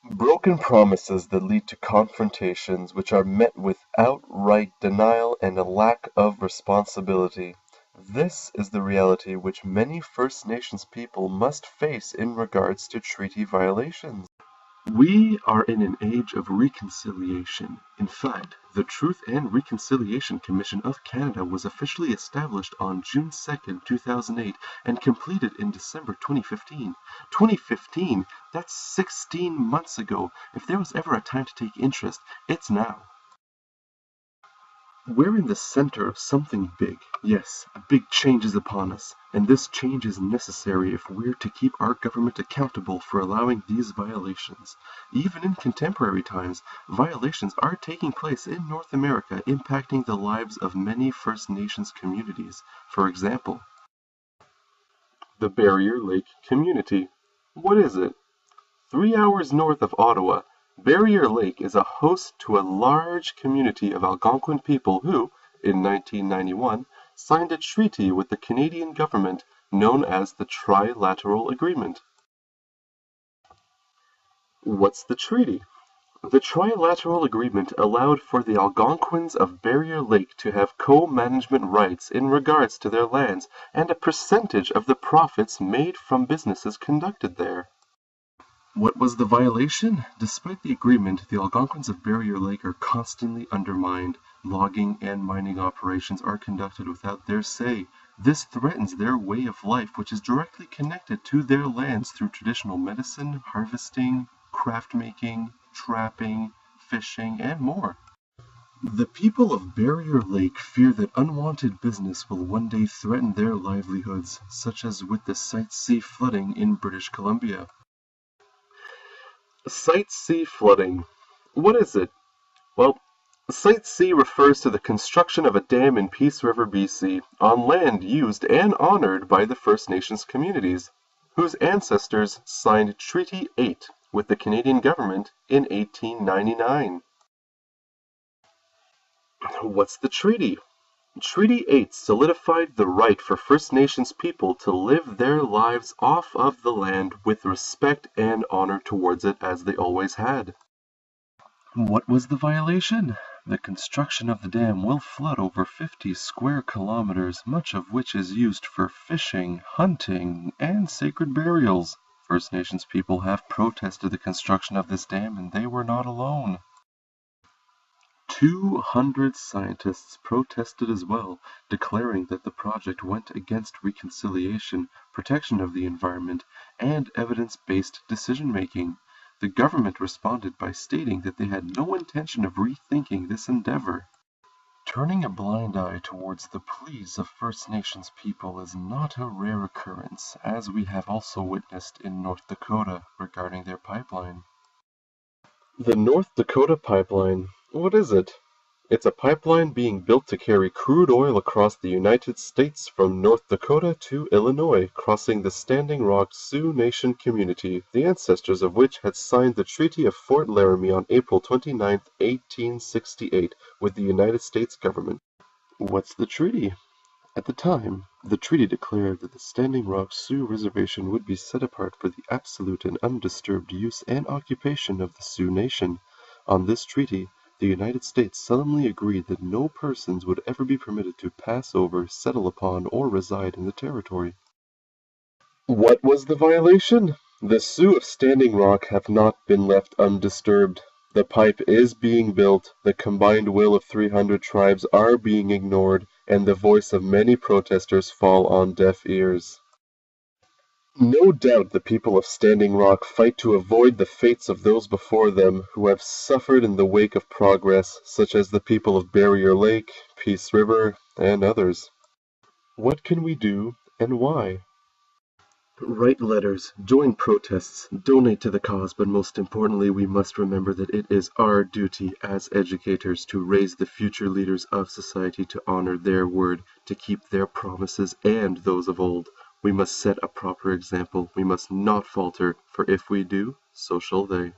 Broken promises that lead to confrontations which are met with outright denial and a lack of responsibility. This is the reality which many First Nations people must face in regards to treaty violations. We are in an age of reconciliation. In fact, the Truth and Reconciliation Commission of Canada was officially established on June 2nd, 2008 and completed in December 2015. 2015? That's 16 months ago. If there was ever a time to take interest, it's now. We're in the center of something big. Yes, a big change is upon us, and this change is necessary if we're to keep our government accountable for allowing these violations. Even in contemporary times, violations are taking place in North America, impacting the lives of many First Nations communities. For example, the Barriere Lake community. What is it? 3 hours north of Ottawa, Barriere Lake is a host to a large community of Algonquin people who, in 1991, signed a treaty with the Canadian government known as the Trilateral Agreement. What's the treaty? The Trilateral Agreement allowed for the Algonquins of Barriere Lake to have co-management rights in regards to their lands and a percentage of the profits made from businesses conducted there. What was the violation? Despite the agreement, the Algonquins of Barriere Lake are constantly undermined. Logging and mining operations are conducted without their say. This threatens their way of life, which is directly connected to their lands through traditional medicine, harvesting, craft making, trapping, fishing, and more. The people of Barriere Lake fear that unwanted business will one day threaten their livelihoods, such as with the Site C flooding in British Columbia. Site C flooding. What is it? Well, Site C refers to the construction of a dam in Peace River, BC, on land used and honored by the First Nations communities, whose ancestors signed Treaty 8 with the Canadian government in 1899. What's the treaty? Treaty 8 solidified the right for First Nations people to live their lives off of the land with respect and honor towards it as they always had. What was the violation? The construction of the dam will flood over 50 square kilometers, much of which is used for fishing, hunting, and sacred burials. First Nations people have protested the construction of this dam, and they were not alone. 200 scientists protested as well, declaring that the project went against reconciliation, protection of the environment, and evidence-based decision-making. The government responded by stating that they had no intention of rethinking this endeavor. Turning a blind eye towards the pleas of First Nations people is not a rare occurrence, as we have also witnessed in North Dakota regarding their pipeline. The North Dakota pipeline. What is it? It's a pipeline being built to carry crude oil across the United States from North Dakota to Illinois, crossing the Standing Rock Sioux Nation community, the ancestors of which had signed the Treaty of Fort Laramie on April 29, 1868, with the United States government. What's the treaty? At the time, the treaty declared that the Standing Rock Sioux Reservation would be set apart for the absolute and undisturbed use and occupation of the Sioux Nation. On this treaty, the United States solemnly agreed that no persons would ever be permitted to pass over, settle upon, or reside in the territory. What was the violation? The Sioux of Standing Rock have not been left undisturbed. The pipe is being built, the combined will of 300 tribes are being ignored, and the voice of many protesters fall on deaf ears. No doubt the people of Standing Rock fight to avoid the fates of those before them who have suffered in the wake of progress, such as the people of Barriere Lake, Peace River, and others. What can we do, and why? Write letters, join protests, donate to the cause, but most importantly, we must remember that it is our duty as educators to raise the future leaders of society to honor their word, to keep their promises and those of old. We must set a proper example. We must not falter, for if we do, so shall they.